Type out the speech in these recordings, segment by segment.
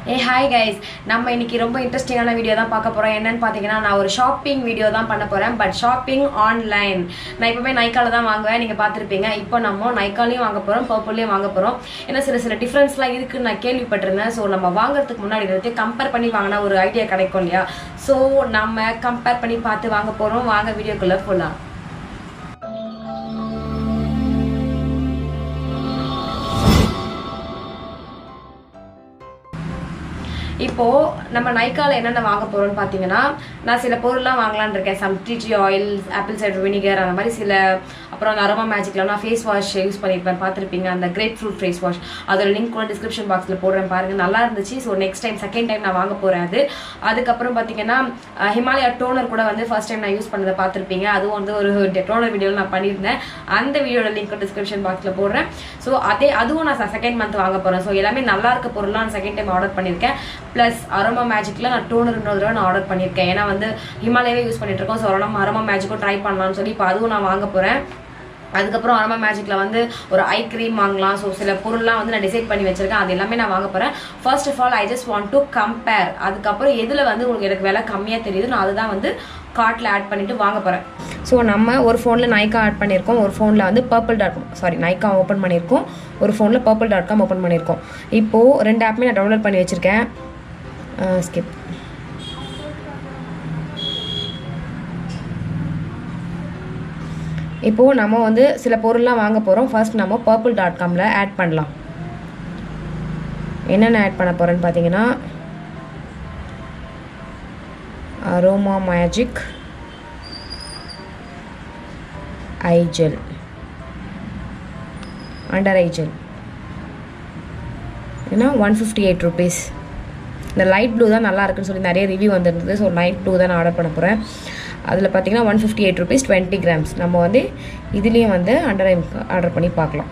Hey hi guys, நம்ம இன்னைக்கு ரொம்ப இன்ட்ரஸ்டிங்கான வீடியோ தான் பார்க்க போறோம். என்னன்னு பாத்தீங்கன்னா நான் ஒரு ஷாப்பிங் வீடியோ தான் பண்ண போறேன். But shopping online. நான் இப்பவே நைக்கால தான் வாங்குவேன், நீங்க பாத்திருப்பீங்க. இப்போ நம்ம நைக்காலயும் வாங்க போறோம், பர்பிள்லயும் வாங்க போறோம். ஏன்னா சில டிஃபரன்ஸ்லாம் இருக்குன்னு நான் கேள்விப்பட்டிருந்தேன். ஸோ நம்ம வாங்குறதுக்கு முன்னாடி எல்லாத்தையும் கம்பேர் பண்ணி வாங்கினா ஒரு ஐடியா கிடைக்கும் இல்லையா? ஸோ நம்ம கம்பேர் பண்ணி பார்த்து வாங்க போறோம். வாங்க வீடியோக்குள்ள போலாம். இப்போ நம்ம நைக்கால என்னென்ன வாங்க போறோம்னு பாத்தீங்கன்னா நான் சில பொருள்லாம் வாங்கலாம்னு இருக்கேன். Some tea oil, apple cider vinegar, அந்த மாதிரி சில. அப்புறம் அந்த அரோமா மேஜிக்ல நான் ஃபேஸ் வாஷ் யூஸ் பண்ணியிருப்பேன், பார்த்துருப்பீங்க. அந்த கிரேப் ஃப்ரூட் ஃபேஸ் வாஷ், அதோட லிங்க் கூட டிஸ்கிரிப்ஷன் பாக்ஸில் போடுறேன் பாருங்க, நல்லா இருந்துச்சு. So next time second time நான் வாங்க போறேன் அது. அதுக்கப்புறம் பார்த்தீங்கன்னா ஹிமாலயா டோனர் கூட வந்து ஃபர்ஸ்ட் டைம் நான் யூஸ் பண்ணதை பார்த்துருப்பீங்க. அதுவும் வந்து ஒரு டோனர் வீடியோவில் நான் பண்ணியிருந்தேன். அந்த வீடியோட லிங்க் டிஸ்கிரிப்ஷன் பாக்ஸில் போடுறேன். ஸோ அதுவும் நான் செகண்ட் மந்த் வாங்க போறேன். ஸோ எல்லாமே நல்லா இருக்க பொருள்லாம் நான் செகண்ட் டைம் ஆர்டர் பண்ணியிருக்கேன். ப்ளஸ் அரோமா மேஜிக்ல நான் டோனர் இன்னொரு தடவை நான் ஆர்டர் பண்ணியிருக்கேன். ஏன்னா வந்து ஹிமாலயாவே யூஸ் பண்ணிட்டு இருக்கோம். ஸோ அரோமா மேஜிக்கும் ட்ரை பண்ணலாம்னு சொல்லி இப்போ அதுவும் நான் வாங்க போறேன். அதுக்கப்புறம் அரோமா மேஜிக்ல வந்து ஒரு ஐ க்ரீம் வாங்கலாம். ஸோ சில பொருள்லாம் வந்து நான் டிசைட் பண்ணி வச்சிருக்கேன், அது எல்லாமே நான் வாங்க போறேன். First of all I just want to compare. அதுக்கப்புறம் எதுல வந்து உங்களுக்கு எனக்கு விலை கம்மியா தெரியுது, நான் அதுதான் வந்து கார்ட்ல ஆட் பண்ணிட்டு வாங்க போறேன். ஸோ நம்ம ஒரு ஃபோன்ல நைக்கா ஆட் பண்ணியிருக்கோம், ஒரு ஃபோன்ல வந்து purplle.com நைக்கா ஓப்பன் பண்ணியிருக்கோம், ஒரு ஃபோன்ல purplle.com ஓப்பன் பண்ணியிருக்கோம். இப்போ ரெண்டு ஆப்புமே நான் டவுன்லோட் பண்ணி வச்சிருக்கேன். ஸ்கிப். இப்போது நம்ம வந்து சில பொருள்லாம் வாங்க போகிறோம். ஃபர்ஸ்ட் நம்ம purplle.comல ஆட் பண்ணலாம். என்னென்ன ஆட் பண்ண போகிறேன்னு பார்த்தீங்கன்னா அரோமா மேஜிக் ஐ ஜெல், அண்டர் ஐ ஜெல், ஏன்னா 158 rupees. இந்த லைட் ப்ளூ தான் நல்லா இருக்குன்னு சொல்லி நிறைய ரிவ்யூ வந்துருந்தது. ஸோ லைட் ப்ளூ தான் நான் ஆர்டர் பண்ண போகிறேன். அதில் பார்த்தீங்கன்னா 158 rupees, 20 grams. நம்ம வந்து இதுலேயும் வந்து அண்டர் ஐ ஆர்டர் பண்ணி பார்க்கலாம்.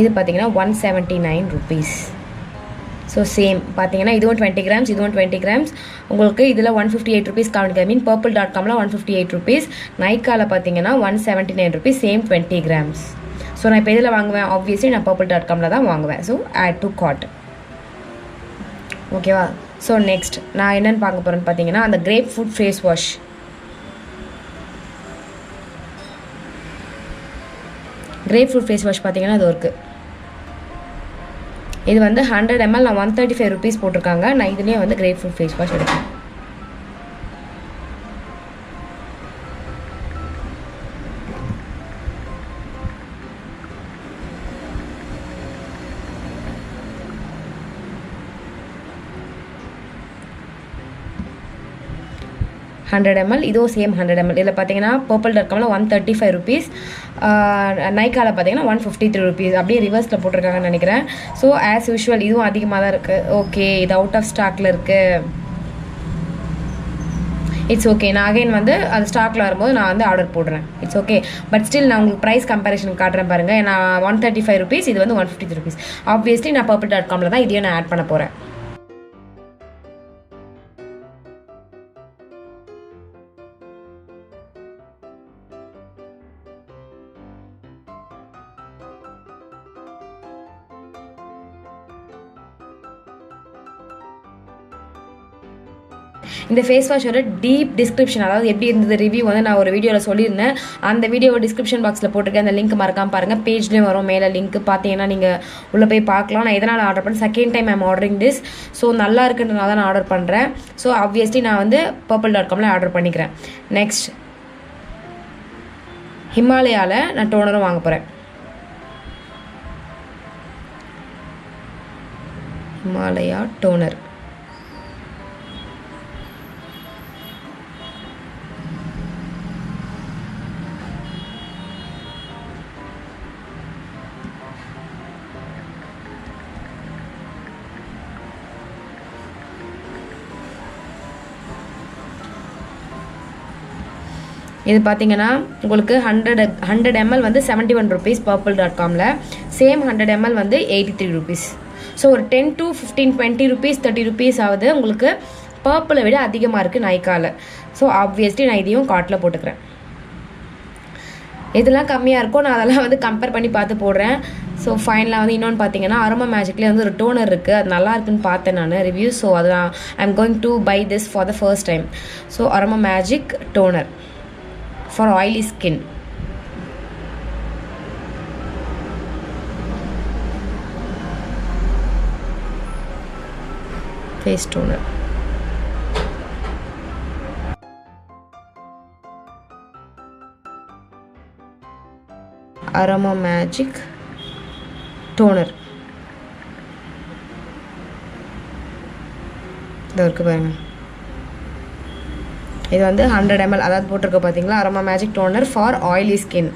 இது பார்த்தீங்கன்னா 179 rupees. ஸோ சேம் பார்த்தீங்கன்னா இதுவும் 20 grams, இதுவும் 20 grams. உங்களுக்கு இதில் 158 rupees காமிக்க, மீன் purplle.comல 158 rupees, நைக்காவில் பார்த்தீங்கன்னா 179 rupees, சேம் 20 grams. ஸோ நான் இப்போ இதில் வாங்குவேன், ஆப்வியஸ்லி நான் purplle.comல தான் வாங்குவேன். So add to cart. ஓகேவா? ஸோ நெக்ஸ்ட் நான் என்னென்னு பார்க்க போகிறேன்னு பார்த்தீங்கன்னா அந்த grapefruit face wash. Grapefruit face wash பார்த்தீங்கன்னா அது இருக்குது. இது வந்து 100 ml, நான் 135 rupees போட்டிருக்காங்க. நான் இதுலேயே வந்து கிரேப் ஃப்ரூட் ஃபேஸ் வாஷ் எடுப்பேன். இதுவும் சேம் 100 ml. இதில் பார்த்தீங்கன்னா purplle.comல 135 rupees, நைக்காவில் பார்த்தீங்கன்னா 153 rupees. அப்படியே ரிவர்ஸில் போட்டிருக்காங்கன்னு நினைக்கிறேன். ஸோ ஆஸ் யூஷுவல் இதுவும் அதிகமாக தான் இருக்குது. ஓகே, இது அவுட் ஆஃப் ஸ்டாக்கில் இருக்குது. இட்ஸ் ஓகே, நான் அகைன் வந்து அது ஸ்டாக்கில் வரும்போது நான் வந்து ஆர்டர் போடுறேன். It's okay. பட் ஸ்டில் நான் உங்களுக்கு ப்ரைஸ் கம்பேரிஷன் காட்டுறேன் பாருங்கள். நான் 135 rupees, இது வந்து 153 rupees. ஆப்வியஸ்லி நான் purplle.comல தான் இதையும் நான் ஆட் பண்ண போகிறேன். இந்த ஃபேஸ் வாஷோட டீப் டிஸ்கிரிப்ஷன், அதாவது எப்படி இருந்தது ரிவ்யூ வந்து நான் ஒரு வீடியோவில் சொல்லியிருந்தேன். அந்த வீடியோவை டிஸ்கிரிப்ஷன் பாக்ஸில் போட்டிருக்கேன். அந்த லிங்க் மறக்காமல் பாருங்கள். பேஜ்லேயும் வரும் மேலே லிங்க், பார்த்தீங்கன்னா நீங்கள் உள்ளே போய் பார்க்கலாம். நான் எதனால் ஆர்டர் பண்ணேன், second time I'm ordering this. So நல்லா இருக்குன்றனால தான் நான் ஆர்டர் பண்ணுறேன். ஸோ ஆப்வியஸ்லி நான் வந்து purplle.comல ஆர்டர் பண்ணிக்கிறேன். நெக்ஸ்ட் ஹிமாலயாவில் நான் டோனரும் வாங்க போகிறேன். ஹிமாலயா டோனர். இது பார்த்தீங்கன்னா உங்களுக்கு 100 ml வந்து 71 rupees purplle.comல, சேம் 100 ml வந்து 83 rupees. ஸோ ஒரு 10 to 15, 20 rupees, 30 rupees ஆகுது. உங்களுக்கு பர்பிளை விட அதிகமாக இருக்குது நைக்காவில். ஸோ ஆப்வியஸ்லி நான் இதையும் கார்ட்டில் போட்டுக்கிறேன். எதெல்லாம் கம்மியாக இருக்கோ நான் அதெல்லாம் வந்து கம்பேர் பண்ணி பார்த்து போடுறேன். ஸோ ஃபைனலாக வந்து இன்னொன்று பார்த்தீங்கன்னா அரோமா மேஜிக்லேயே வந்து ஒரு டோனர் இருக்குது, அது நல்லா இருக்குன்னு பார்த்தேன் நான் ரிவ்யூ. ஸோ அதுதான் I am going to buy this for the first time. So Aroma Magic toner for oily skin. Face toner. Aroma Magic toner இது இருக்கு பாருங்க. இது வந்து 100 ml அதாவது போட்டிருக்க பார்த்தீங்களா, Aroma Magic toner for oily skin.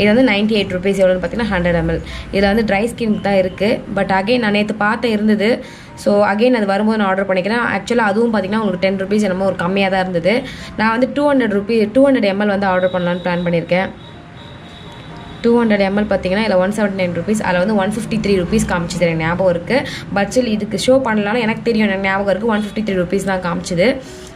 இது வந்து 98 rupees. எவ்வளோன்னு பார்த்தீங்கன்னா 100 ml. இதில் வந்து ட்ரை ஸ்கின் தான் இருக்குது. பட் அகைன் நான் நேற்று பார்த்த இருந்தது. ஸோ அகைன் அது வரும்போது நான் ஆர்டர் பண்ணிக்கிறேன். ஆக்சுவலாக அதுவும் பார்த்தீங்கன்னா உங்களுக்கு 10 rupees என்னமோ ஒரு கம்மியாக தான் இருந்தது. நான் வந்து 200 ml வந்து ஆர்டர் பண்ணலான்னு பிளான் பண்ணியிருக்கேன். 200 ml பார்த்தீங்கன்னா இதில் 179 rupees, அதில் வந்து 153 rupees காமிச்சிது. எனக்கு ஞாபகம் இருக்குது. பட் ஸ்டில் இதுக்கு ஷோ பண்ணலான்னு எனக்கு தெரியும், எனக்கு ஞாபகம் இருக்குது 153 rupees தான் காமிச்சிது.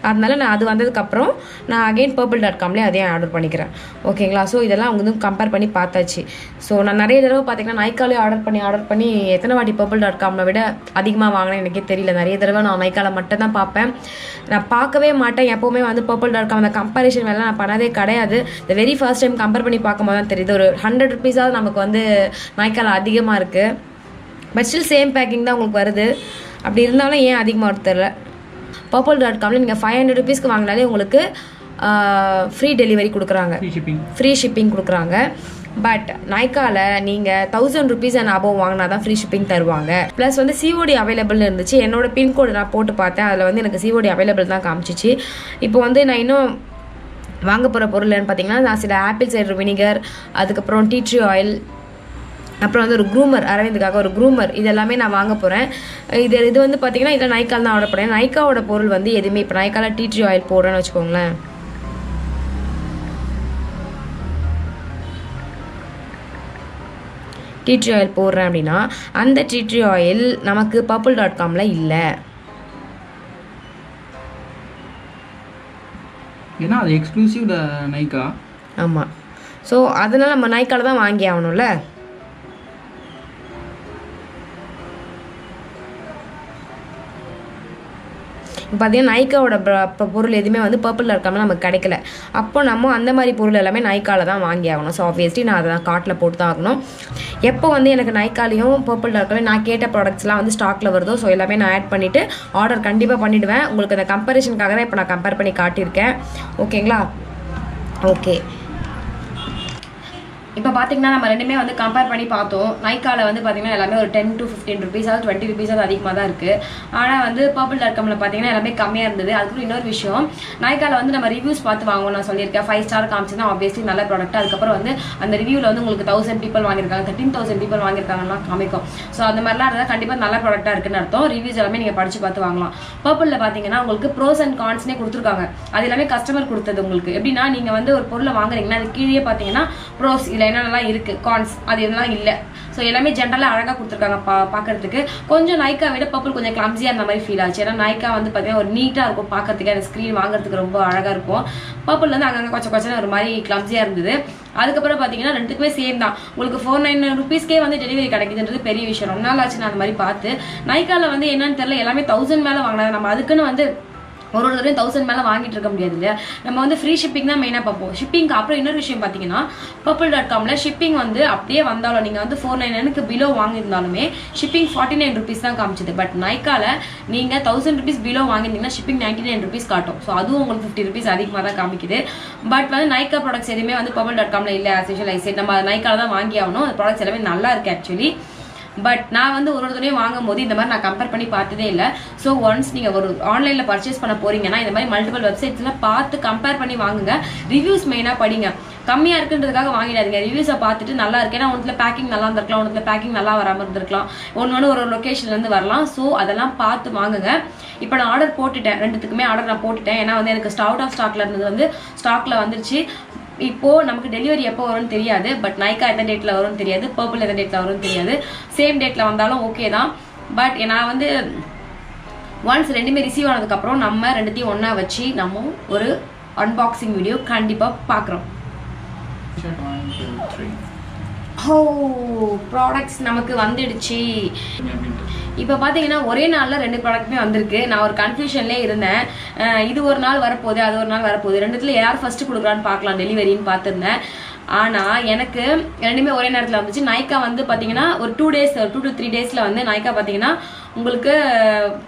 அதனால நான் அது வந்ததுக்கப்புறம் நான் அகைன் purplle.comலேயே அதையும் ஆர்டர் பண்ணிக்கிறேன். ஓகேங்களா? ஸோ இதெல்லாம் அவங்க வந்து கம்பேர் பண்ணி பார்த்தாச்சு. ஸோ நான் நிறைய தடவை பார்த்தீங்கன்னா நைக்காலே ஆர்டர் பண்ணி எத்தனை வாட்டி purplle.comல விட அதிகமாக வாங்கினேன் எனக்கே தெரியல. நிறைய தடவை நான் நைக்காவில் மட்டும் தான் பார்ப்பேன். நான் பார்க்கவே மாட்டேன் எப்போவுமே வந்து purplle.com அந்த கம்பேரிஷன் வேலை நான் பண்ணதே கிடையாது. இந்த வெரி ஃபர்ஸ்ட் டைம் கம்பேர் பண்ணி பார்க்கும்போது தான் தெரியுது ஒரு 100 rupees நமக்கு வந்து நைக்காவில் அதிகமாக இருக்குது. பட் ஸ்டில் சேம் பேக்கிங் தான் உங்களுக்கு வருது. அப்படி இருந்தாலும் ஏன் அதிகமாக வருது தெரில. purplle.comல நீங்கள் 500 rupeesக்கு வாங்கினாலே உங்களுக்கு ஃப்ரீ டெலிவரி கொடுக்குறாங்க, ஃப்ரீ ஷிப்பிங் கொடுக்குறாங்க. பட் நைக்காவில் நீங்கள் 1000 rupees அண்ட் அபோவ் வாங்கினா தான் ஃப்ரீ ஷிப்பிங் தருவாங்க. ப்ளஸ் வந்து சிஓடி அவைலபிள்னு இருந்துச்சு. என்னோட பின்கோடு நான் போட்டு பார்த்தேன், அதில் வந்து எனக்கு சிஓடி அவைலபிள் தான் காமிச்சிச்சு. இப்போ வந்து நான் இன்னும் வாங்க போகிற பொருள்னு பார்த்தீங்கன்னா நான் சில ஆப்பிள் சைடர் வினிகர், அதுக்கப்புறம் டீ ட்ரீ ஆயில், அப்புறம் வந்து ஒரு க்ரூமர், அரவிந்துக்காக ஒரு க்ரூமர், இது எல்லாமே நான் வாங்க போகிறேன். இது வந்து பார்த்தீங்கன்னா இதில் நைக்கால் தான் ஆர்டர் பண்ணேன். நைக்காவோட பொருள் வந்து எதுவுமே இப்போ நைக்காவில் டீ ட்ரீ ஆயில் போடுறேன்னு வச்சுக்கோங்களேன். டீ ட்ரீ ஆயில் போடுறேன் அப்படின்னா அந்த டீ ட்ரீ ஆயில் நமக்கு purplle.comல இல்லை. ஏன்னா அது எக்ஸ்க்ளூசிவ் நைக்கா. ஆமாம். ஸோ அதனால் நம்ம நைக்காவில் தான் வாங்கி ஆகணும்ல. இப்போ பார்த்தீங்கன்னா நைக்காவோட பொருள் எதுவுமே வந்து purplle.comல நமக்கு கிடைக்கல. அப்போ நம்ம அந்த மாதிரி பொருள் எல்லாமே நைக்காவில் தான் வாங்கி ஆகணும். ஸோ ஆப்வியஸ்லி நான் அதை கார்ட்டில் போட்டு தான் ஆகணும். எப்போ வந்து எனக்கு நைக்காலையும் purplle.comல நான் கேட்ட ப்ராடக்ட்ஸ்லாம் வந்து ஸ்டாக்கில் வருதோ ஸோ எல்லாமே நான் ஆட் பண்ணிவிட்டு ஆர்டர் கண்டிப்பாக பண்ணிவிடுவேன். உங்களுக்கு அந்த கம்பேரிஷனுக்காக தான் இப்போ நான் கம்பேர் பண்ணி காட்டியிருக்கேன். ஓகேங்களா? ஓகே. இப்போ பார்த்தீங்கன்னா நம்ம ரெண்டுமே வந்து கம்பேர் பண்ணி பார்த்தோம். நைக்காவில் வந்து பார்த்தீங்கன்னா எல்லாமே ஒரு 10 to 15 rupees, 20 rupees அதிகமாக தான் இருக்குது. ஆனால் வந்து purplle.comல பார்த்தீங்கன்னா எல்லாமே கம்மியாக இருந்தது. அதுக்கு இன்னொரு விஷயம், நைக்காவில் வந்து நம்ம ரிவ்யூஸ் பார்த்து வாங்குவோம். நான் சொல்லியிருக்கேன் 5 ஸ்டார் காமிச்சுன்னா ஆப்வியஸ்லி நல்ல ப்ராடக்ட். அதுக்கப்புறம் வந்து அந்த ரிவ்யூவில் வந்து உங்களுக்கு 1000 people வாங்கியிருக்காங்க, 13,000 people வாங்கியிருக்காங்கன்னா காமிக்கும். ஸோ அந்த மாதிரிலாம் இருந்தால் கண்டிப்பாக நல்ல ப்ராடக்டாக இருக்குன்னு அர்த்தம். ரிவ்யூஸ் எல்லாமே நீங்கள் படித்து பார்த்து வாங்கலாம். purplle பார்த்தீங்கன்னா உங்களுக்கு ப்ரோஸ் அண்ட் கான்ஸ்னே கொடுத்துருக்காங்க. அது எல்லாமே கஸ்டமர் கொடுத்தது. உங்களுக்கு எப்படின்னா நீங்கள் வந்து ஒரு பொருளை வாங்குறீங்கன்னா அது கீழே பார்த்தீங்கன்னா ப்ரோஸ் இதில் என்னென்னலாம் இருக்குது, கான்ஸ் அது எதுலாம் இல்லை. ஸோ எல்லாமே ஜென்ரலாக அழகாக கொடுத்துருக்காங்க பார்க்கறதுக்கு. கொஞ்சம் நைக்கா விட பர்பிள் கொஞ்சம் கிளம்ஸியாக அந்த மாதிரி ஃபீல் ஆச்சு. ஏன்னா நைக்கா வந்து பார்த்தீங்கன்னா ஒரு நீட்டாக இருக்கும் பார்க்கறதுக்கு, அந்த ஸ்க்ரீன் வாங்குறதுக்கு ரொம்ப அழகாக இருக்கும். பர்பிள் வந்து அங்கங்கே கொஞ்சம் ஒரு மாதிரி கிளம்ஸியாக இருந்தது. அதுக்கப்புறம் பார்த்தீங்கன்னா ரெண்டுக்குமே சேம் தான். உங்களுக்கு 499 rupeesக்கே வந்து டெலிவரி கிடைக்குதுன்றது பெரிய விஷயம். ரொம்ப நாள் ஆச்சு நான் அந்த மாதிரி பார்த்து. நைக்காவில் வந்து என்னன்னு தெரியல, எல்லாமே 1000 மேலே வாங்கினாங்க. நம்ம அதுக்குன்னு வந்து ஒரு தடவையும் 1000 மேலே வாங்கிட்டு இருக்க முடியாது இல்லையா. நம்ம வந்து ஃப்ரீ ஷிப்பிங் தான் மெயினாக பார்ப்போம். ஷிப்பிங்க்கு அப்புறம் இன்னொரு விஷயம் பார்த்தீங்கன்னா purplle.comல ஷிப்பிங் வந்து அப்படியே வந்தாலும் நீங்கள் வந்து 499க்கு பிலோ வாங்கியிருந்தாலுமே ஷிப்பிங் 49 rupees தான் காமிச்சிது. பட் நைக்காவில் நீங்கள் 1000 rupees பிலோ வாங்கியிருந்தீங்கன்னா ஷிப்பிங் 99 rupees காட்டும். ஸோ அதுவும் உங்களுக்கு 50 rupees அதிகமாக தான் காமிக்குது. பட் வந்து நைக்கா ப்ராடக்ட்ஸ் எதுவுமே வந்து purplle.comல இல்லை. ஆஸ் யூஷுவல் ஐ செட் நம்ம நைக்காவில் தான் வாங்கி ஆகணும். அந்த ப்ராடக்ட்ஸ் எல்லாமே நல்லா இருக்குது ஆக்சுவலி. பட் நான் வந்து ஒரு தடவையும் வாங்கும் போது இந்த மாதிரி நான் கம்பேர் பண்ணி பார்த்ததே இல்லை. ஸோ ஒன்ஸ் நீங்கள் ஒரு ஆன்லைனில் பர்ச்சேஸ் பண்ண போறீங்கன்னா இந்த மாதிரி மல்டிபிள் வெப்சைட்ஸில் பார்த்து கம்பேர் பண்ணி வாங்குங்க. ரிவ்யூஸ் மெயினாக படிங்க. கம்மியாக இருக்குன்றதுக்காக வாங்கிடாதீங்க. ரிவ்யூஸை பார்த்துட்டு நல்லா இருக்கு. ஏன்னா ஒன்றுல பேக்கிங் நல்லா இருந்திருக்கலாம், ஒன்றுல பேக்கிங் நல்லா வராமல் இருந்திருக்கலாம், ஒன்று ஒரு லொக்கேஷன்லேருந்து வரலாம். ஸோ அதெல்லாம் பார்த்து வாங்குங்க. இப்போ நான் ஆர்டர் போட்டுட்டேன், ரெண்டுத்துக்குமே ஆர்டர் நான் போட்டுட்டேன். ஏன்னா வந்து எனக்கு அவுட் ஆஃப் ஸ்டாக்ல இருந்தது வந்து ஸ்டாக்ல வந்துருச்சு. இப்போ நமக்கு டெலிவரி எப்போ வரும்னு தெரியாது. பட் நைக்கா எந்த டேட்ல வரும்னு தெரியாது, பர்பிள் எந்த டேட்ல வரும்னு தெரியாது. சேம் டேட்ல வந்தாலும் ஓகே தான். பட் நான் வந்து ஒன்ஸ் ரெண்டுமே ரிசீவ் ஆனதுக்கப்புறம் நம்ம ரெண்டுத்தையும் ஒன்றா வச்சு நம்ம ஒரு அன்பாக்சிங் வீடியோ கண்டிப்பாக பார்க்குறோம். ஓ ப்ராடக்ட்ஸ் நமக்கு வந்துடுச்சு. இப்போ பார்த்தீங்கன்னா ஒரே நாளில் 2 ப்ராடக்ட்டுமே வந்திருக்கு. நான் ஒரு கன்ஃபியூஷன்லேயே இருந்தேன். இது ஒரு நாள் வரப்போகுது, அது ஒரு நாள் வரப்போகுது, ரெண்டுத்துல யார் ஃபர்ஸ்ட் கொடுக்குறான்னு பார்க்கலாம் டெலிவரின்னு பார்த்துருந்தேன். ஆனால் எனக்கு ரெண்டுமே ஒரே நேரத்தில் வந்துச்சு. நைக்கா வந்து பார்த்தீங்கன்னா ஒரு 2 to 3 டேஸில் வந்து நைக்கா பார்த்தீங்கன்னா உங்களுக்கு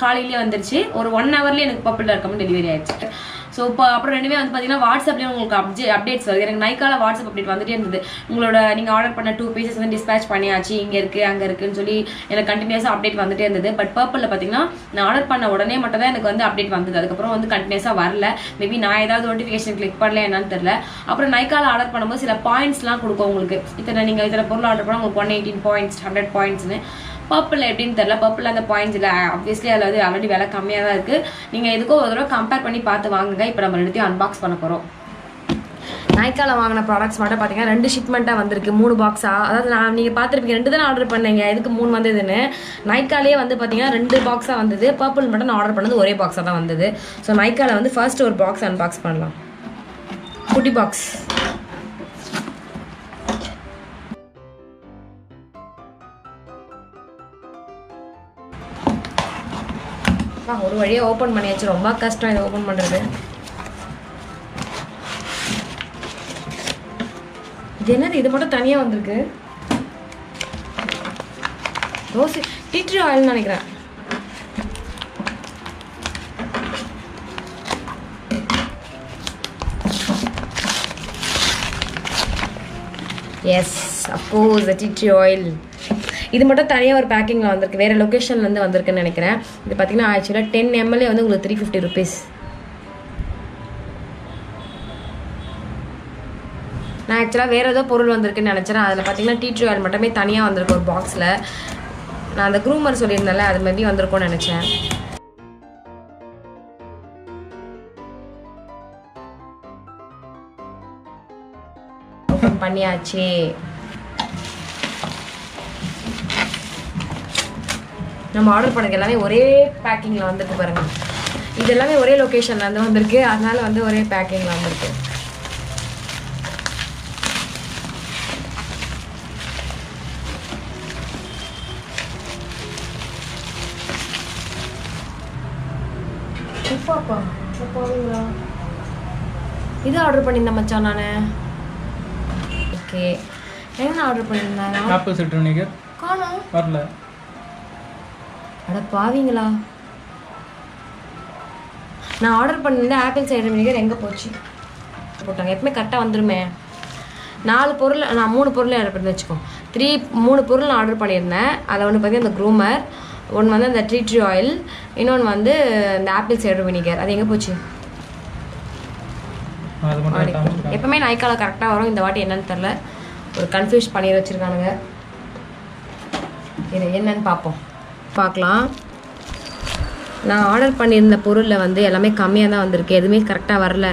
காலையிலேயே வந்துருச்சு. ஒரு 1 ஹவர்லேயே எனக்கு பர்பிள் இருக்காமல் டெலிவரி ஆயிடுச்சு. ஸோ இப்போ அப்புறம் ரெண்டுமே வந்து பார்த்தீங்கன்னா வாட்ஸ்அப்லேயும் உங்களுக்கு அப்டேட்ஸ் வருது. எனக்கு நைக்கால வாட்ஸ்அப் அப்டேட் வந்துட்டே இருந்தது. உங்களோட நீங்கள் ஆர்டர் பண்ண 2 பீசஸ் வந்து டிஸ்பேச் பண்ணியாச்சு, இங்கே இருக்குது அங்கே இருக்குன்னு சொல்லி எனக்கு கண்டினியூஸாக அப்டேட் வந்துட்டே இருந்தது. பட் பர்பிளில் பார்த்தீங்கன்னா நான் ஆர்டர் பண்ண உடனே மட்டும் தான் எனக்கு வந்து அப்டேட் வந்தது. அதுக்கப்புறம் வந்து கண்டினியூஸாக வரல. மேபி நான் ஏதாவது நோட்டிஃபிகேஷன் கிளிக் பண்ணல என்னன்னு தெரியல. அப்புறம் நைக்கால ஆர்டர் பண்ணும்போது சில பாயிண்ட்ஸ்லாம் கொடுக்கும் உங்களுக்கு. நீங்கள் இத்தனை பொருள் ஆர்டர் பண்ணால் உங்களுக்கு 118 பாயிண்ட்ஸ் 100 பாயிண்ட்ஸ்னு. பர்பிள் எப்படின்னு தெரியல. பர்பிள் அந்த பாயிண்ட்ஸ் இல்லை, ஆப்வியஸ்லி அதில் வந்து ஆல்ரெடி விலை கம்மியாக தான் இருக்குது. நீங்கள் எதுக்கோ ஒரு தடவை கம்பேர் பண்ணி பார்த்து வாங்குங்க. இப்போ நம்ம ரெண்டுத்தையும் அன்பாக்ஸ் பண்ண போகிறோம். நைக்கால வாங்கின ப்ராடக்ட்ஸ் மட்டும் பார்த்தீங்கன்னா 2 ஷிப்மெண்ட்டாக வந்திருக்கு, 3 பாக்ஸாக. அதாவது நீங்கள் பார்த்துருப்பீங்க 2 தானே ஆர்டர் பண்ணீங்க, எதுக்கு 3 வந்ததுன்னு. நைக்காலே வந்து பார்த்தீங்கன்னா 2 பாக்ஸாக வந்தது. பர்பிள் மட்டும் நான் ஆர்டர் பண்ணது ஒரே பாக்ஸாக தான் வந்தது. ஸோ நைக்கால வந்து ஃபர்ஸ்ட் ஒரு பாக்ஸ் அன்பாக்ஸ் பண்ணலாம். குட்டி பாக்ஸ். ஒரு வழியாக ஓப்பன் பண்ணியாச்சு. ரொம்ப கஷ்டம் இதை ஓப்பன் பண்ணுறது. இது என்னது, இது மட்டும் தனியாக வந்திருக்கு. ரோஸ் டீ ட்ரீ ஆயில்னு நினைக்கிறேன். Yes, of course the tea tree oil. இது மட்டும் தனியாக ஒரு பேக்கிங்கில் வந்திருக்கு, வேறு லொக்கேஷன்லேருந்து வந்திருக்குன்னு நினைக்கிறேன். இது பார்த்தீங்கன்னா ஆக்சுவலாக 10 ml வந்து உங்களுக்கு 350 rupees. நான் ஆக்சுவலாக வேறு ஏதோ பொருள் வந்திருக்குன்னு நினச்சேன். அதில் பார்த்தீங்கன்னா டீ ட்ரீ ஆயில் மட்டுமே தனியாக வந்திருக்கு ஒரு பாக்ஸில். நான் அந்த க்ரூமர் சொல்லியிருந்தேன்ல, அது மேபி வந்திருக்கும்னு நினச்சேன். ஓப்பன் பண்ணியாச்சு. நம்ம ஆர்டர் பண்ணது எல்லாமே ஒரே பேக்கிங்கில் வந்துருக்கு பாருங்கள். இது எல்லாமே ஒரே லொக்கேஷனில் வந்து வந்திருக்கு, அதனால வந்து ஒரே பேக்கிங்கில் வந்திருக்கு. இது ஆர்டர் பண்ணியிருந்தேன் மச்சான் நான். ஓகே, என்ன ஆர்டர் பண்ணியிருந்தேன்? ஆப்பிள் சைடர் வினிகர் காணோம், வரல. அட பாவீங்களா, நான் ஆர்டர் பண்ணியிருந்தேன் ஆப்பிள் சைடர் வினிகர் எங்கே போச்சு? போட்டாங்க. எப்பவுமே கரெக்டாக வந்துருமே. 4 பொருள், நான் 3 பொருள் ஆர்டர் பண்ணி வச்சுக்கோ. 3 பொருள் நான் ஆர்டர் பண்ணியிருந்தேன். அதில் ஒன்று பார்த்தீங்கன்னா இந்த க்ரூமர், ஒன்று வந்து அந்த டீ ட்ரீ ஆயில், இன்னொன்று வந்து இந்த ஆப்பிள் சைடர் வினிகர். அது எங்கே போச்சு? எப்பவுமே நைக்கால கரெக்டாக வரும். இந்த வாட்டி என்னன்னு தெரில, ஒரு கன்ஃபியூஸ் பண்ணி வச்சுருக்கானுங்க. இது என்னன்னு பார்க்கலாம். நான் ஆர்டர் பண்ணியிருந்த பொருளில் வந்து எல்லாமே கம்மியாக தான் வந்திருக்கு, எதுவுமே கரெக்டாக வரல.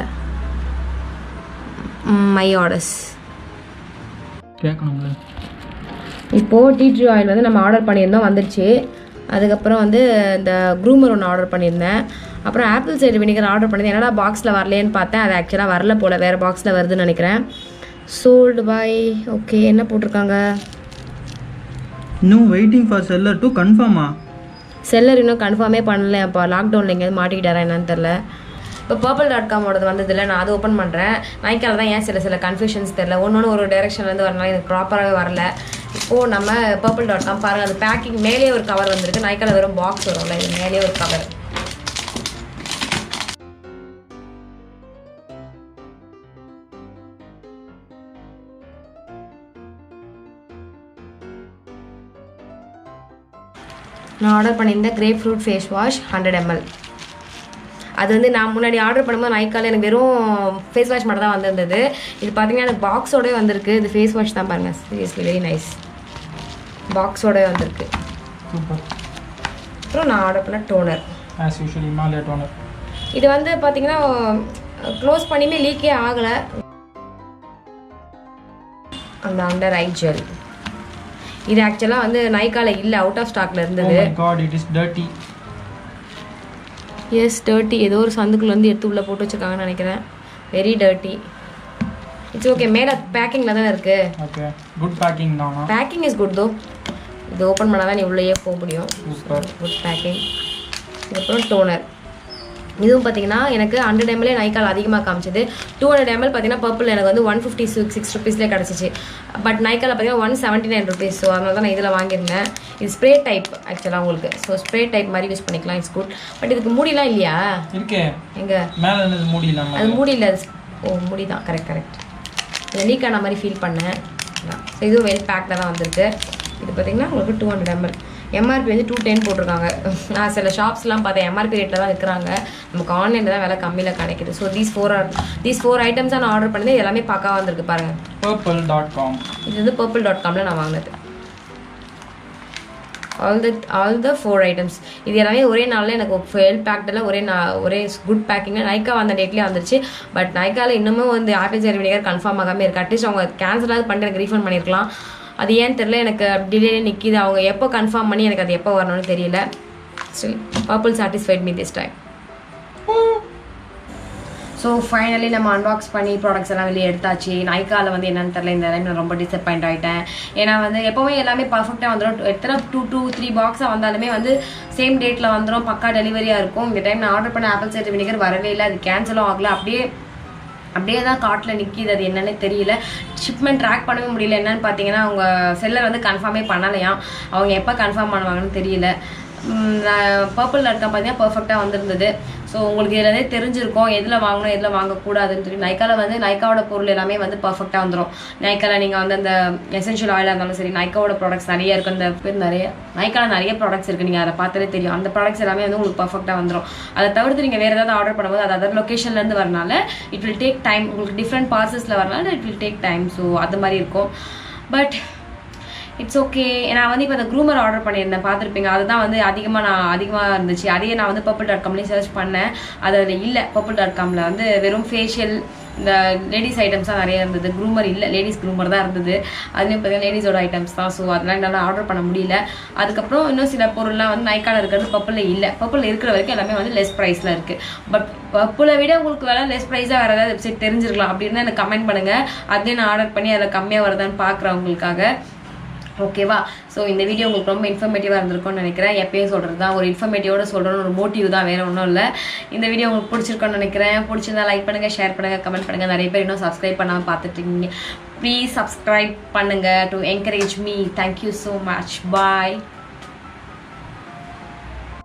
மை ஆர்டர்ஸ் கேட்கணும்ல. இப்போது டீ ட்ரீ ஆயில் வந்து நம்ம ஆர்டர் பண்ணியிருந்தோம், வந்துருச்சு. அதுக்கப்புறம் வந்து இந்த க்ரூமர் ஒன்று ஆர்டர் பண்ணியிருந்தேன். அப்புறம் ஆப்பிள் சைடர் வினிகர் ஆர்டர் பண்ணியிருந்தேன். என்னடா பாக்ஸில் வரலேன்னு பார்த்தேன், அது ஆக்சுவலாக வரல போல், வேறு பாக்ஸில் வருதுன்னு நினைக்கிறேன். Sold by, okay. என்ன போட்டிருக்காங்க? இன்னும் வெயிட்டிங் ஃபார் செல்லர் டு கன்ஃபார்மா? செல்லர் இன்னும் கன்ஃபார்மே பண்ணல. இப்போ லாக்டவுனில் எங்கேயாவது மாட்டிக்கிட்டாரா என்னன்னு தெரில. இப்போ purplle.com வந்ததில்லை, நான் அதை ஓப்பன் பண்ணுறேன். நைக்கால தான் ஏன் சில கன்ஃபியூஷன்ஸ் தெரில, ஒன்று ஒரு டைரெக்ஷன்லேருந்து வரனால எனக்கு ப்ராப்பராகவே வரல. இப்போது நம்ம purplle.com பாருங்கள், அது பேக்கிங் மேலே ஒரு கவர் வந்திருக்கு. நைக்கால வெறும் பாக்ஸ் வரும்ல, இது மேலே ஒரு கவர். நான் ஆர்டர் பண்ணியிருந்தேன் grapefruit face wash 100 ml. அது வந்து நான் முன்னாடி ஆர்டர் பண்ணும்போது நைக்கால எனக்கு வெறும் ஃபேஸ் வாஷ் மட்டும் தான் வந்திருந்தது. இது பார்த்தீங்கன்னா எனக்கு பாக்ஸோடய வந்திருக்கு. இது ஃபேஸ் வாஷ் தான் பாருங்கள், சீரியஸ்லி வெரி நைஸ். பாக்ஸோடய வந்திருக்கு. அப்புறம் நான் ஆர்டர் பண்ண toner, as usual Himalaya toner. இது வந்து பார்த்தீங்கன்னா க்ளோஸ் பண்ணியுமே லீக்கே ஆகலை. அந்த அண்டர் ஐ ஜெல், இது ஆக்சுவலாக வந்து நைக்கால இல்லை, அவுட் ஆஃப் ஸ்டாக்ல இருந்தது. Oh my god, it is dirty. Yes, dirty. ஏதோ ஒரு சந்துக்குள்ள வந்து எடுத்து உள்ளே போட்டு வச்சுருக்காங்கன்னு நினைக்கிறேன். Very dirty. It's okay. மேலே பேக்கிங்கில் தானே இருக்குது. ஓகே குட் பேக்கிங் தானா? Packing is good though. இது ஓப்பன் பண்ணால் தான் நீ உள்ளேயே போக முடியும். Super good packing. இதுக்கப்புறம் டோனர். இதுவும் பார்த்தீங்கன்னா எனக்கு 100 ml நைக்கால் அதிகமாக காமிச்சது. 200 ml பார்த்தீங்கன்னா பர்பிள் எனக்கு வந்து 156 rupeesலேயே கிடச்சிச்சு. பட் நைக்காவில் பார்த்தீங்கன்னா 179 rupees. ஸோ அதனால தான் நான் இதில் வாங்கியிருந்தேன். இது ஸ்ப்ரே டைப் ஆக்சுவலாக உங்களுக்கு. ஸோ ஸ்ப்ரே டைப் மாதிரி யூஸ் பண்ணிக்கலாம். It's good. பட் இதுக்கு மூடிலாம் இல்லையா? இருக்கே. எங்கே மேலே இருந்தது மூடி இல்லாமல். அது மூடி இல்லை. ஓ மூடி தான். கரெக்ட். இதை நீக்கான மாதிரி ஃபீல் பண்ணேன். ஸோ இதுவும் வெல் பேக்கில் தான் வந்திருக்கு. இது பார்த்தீங்கன்னா உங்களுக்கு 200 ml. எம்ஆர்பி வந்து 210 போட்டிருக்காங்க. நான் சில ஷாப்ஸ்லாம் பார்த்தேன் எம்ஆர்பி ரேட்டில் தான் விற்கிறாங்க. நமக்கு ஆன்லைனில் தான் விலை கம்மியில் கிடைக்குது. ஸோ these four items நான் ஆர்டர் பண்ணது. எல்லாமே பக்காவாக வந்திருக்கு பாருங்கள். purplle.com. இது வந்து purplle.comல நான் வாங்கினது. All the 4 items. இது எல்லாமே ஒரே நாளில் எனக்கு வெல் பேக்டில் ஒரே குட் பேக்கிங்கில் நைக்கா வந்த டேட்லேயே வந்துருச்சு. பட் நைக்காவில் இன்னமும் வந்து ஆப்பிள் சைடர் வினிகர் கன்ஃபார்ம் ஆகாமல் இருக்குது. அட்லீஸ்ட் அவங்க கேன்சலாவது பண்ணிட்டு எனக்கு ரீஃபண்ட் பண்ணியிருக்கலாம். அது ஏன்னு தெரியல. எனக்கு டிலே நிற்கிது. அவங்க எப்போ கன்ஃபார்ம் பண்ணி எனக்கு அது எப்போ வரணும்னு தெரியல. Still purple satisfied me this time. So finally நம்ம அன்பாக்ஸ் பண்ணி ப்ராடக்ட்ஸ் எல்லாம் வெளியே எடுத்தாச்சு. நைக்காவில் வந்து என்னென்னு தெரியல. இந்த டைம் நான் ரொம்ப டிசப்பாயிண்ட் ஆகிட்டேன். ஏன்னா வந்து எப்போவுமே எல்லாமே பர்ஃபெக்டாக வந்துடும். எத்தனை 2-3 பாக்ஸாக வந்தாலுமே வந்து சேம் டேட்டில் வந்துடும். பக்கா டெலிவரியாக இருக்கும். இந்த டைம் நான் ஆர்டர் பண்ண ஆப்பிள் சைடர் வினிகர் வரவே இல்லை. அது கேன்சலும் ஆகலை. அப்படியே தான் கார்ட்டில் நிற்கிது. அது என்னன்னே தெரியல. ஷிப்மெண்ட் ட்ராக் பண்ணவே முடியல. என்னன்னு பார்த்தீங்கன்னா அவங்க செல்லர் வந்து கன்ஃபார்மே பண்ணலையாம். அவங்க எப்போ கன்ஃபார்ம் பண்ணுவாங்கன்னு தெரியல. பர்பிள்.com பார்த்தீங்கன்னா பர்ஃபெக்டாக வந்திருந்தது. ஸோ உங்களுக்கு இதில் தெரிஞ்சிருக்கும் எதில் வாங்கணும் எதில் வாங்கக்கூடாதுன்னு சொல்லி. நைக்காவில் வந்து நைக்காவோட பொருள் எல்லாமே வந்து பர்ஃபெக்டாக வந்துடும். நைக்காவில் நீங்கள் வந்து அந்த எசென்ஷியல் ஆயிலாக இருந்தாலும் சரி, நைக்காவோட ப்ராடக்ட்ஸ் நிறைய இருக்குது. அந்த பேர் நைக்காவில் நிறைய ப்ராடக்ட்ஸ் இருக்குது. நீங்கள் அதை பார்த்தாலே தெரியும். அந்த ப்ராடக்ட்ஸ் எல்லாமே வந்து உங்களுக்கு பர்ஃபெக்டாக வந்துடும். அதை தவிர்த்து நீங்கள் வேறு ஏதாவது ஆர்டர் பண்ணும்போது அது அதர் லொக்கேஷன்லேருந்து வரனால இட் வில் டேக் டைம். உங்களுக்கு டிஃப்ரெண்ட் பார்சல்ஸில் வரனால it will take time. So அது மாதிரி இருக்கும். But it's okay. நான் வந்து இப்போ அந்த க்ரூமர் ஆர்டர் பண்ணியிருந்தேன், பார்த்துருப்பீங்க. அதுதான் வந்து அதிகமாக இருந்துச்சு. அதையே நான் வந்து purplle.comலேயும் சர்ச் பண்ணேன். அதில் இல்லை. purplle.comல வந்து வெறும் ஃபேஷியல் இந்த லேடிஸ் ஐட்டம்ஸ் தான் நிறைய இருந்தது. க்ரூமர் இல்லை, லேடிஸ் க்ரூமர் தான் இருந்தது. அதுலேயும் பார்த்தீங்கன்னா லேடிஸோட ஐட்டம்ஸ் தான். ஸோ அதெல்லாம் என்னால் ஆர்டர் பண்ண முடியல. அதுக்கப்புறம் இன்னும் சில பொருள்லாம் வந்து நைக்காவில் இருக்கிறது பர்பிள் இல்லை. பர்பிள் இருக்கிற வரைக்கும் எல்லாமே வந்து லெஸ் ப்ரைஸில் இருக்குது. பட் பர்பிளை விட உங்களுக்கு வேலை லெஸ் ப்ரைஸாக வேறு ஏதாவது வெப்சைட் தெரிஞ்சிருக்கலாம் அப்படின்னு எனக்கு கமெண்ட் பண்ணுங்கள். அதுலேயும் நான் ஆர்டர் பண்ணி அதில் கம்மியாக வருதான்னு பார்க்குறவங்களுக்காக. ஓகேவா? ஸோ இந்த வீடியோ உங்களுக்கு ரொம்ப இன்ஃபர்மேட்டிவாக இருந்திருக்கும்னு நினைக்கிறேன். எப்பயும் சொல்கிறது தான், ஒரு இன்ஃபர்மேட்டிவோட சொல்கிறோன்னு ஒரு மோட்டிவ் தான், வேறு ஒன்றும் இல்லை. இந்த வீடியோ உங்களுக்கு பிடிச்சிருக்கோன்னு நினைக்கிறேன். பிடிச்சிருந்தா லைக் பண்ணுங்கள், ஷேர் பண்ணுங்கள், கமெண்ட் பண்ணுங்கள். நிறைய பேர் இன்னும் சப்ஸ்கிரைப் பண்ணாமல் பார்த்துட்ருக்கீங்க. ப்ளீஸ் சப்ஸ்கிரைப் பண்ணுங்கள் to encourage me. Thank you so much. Bye.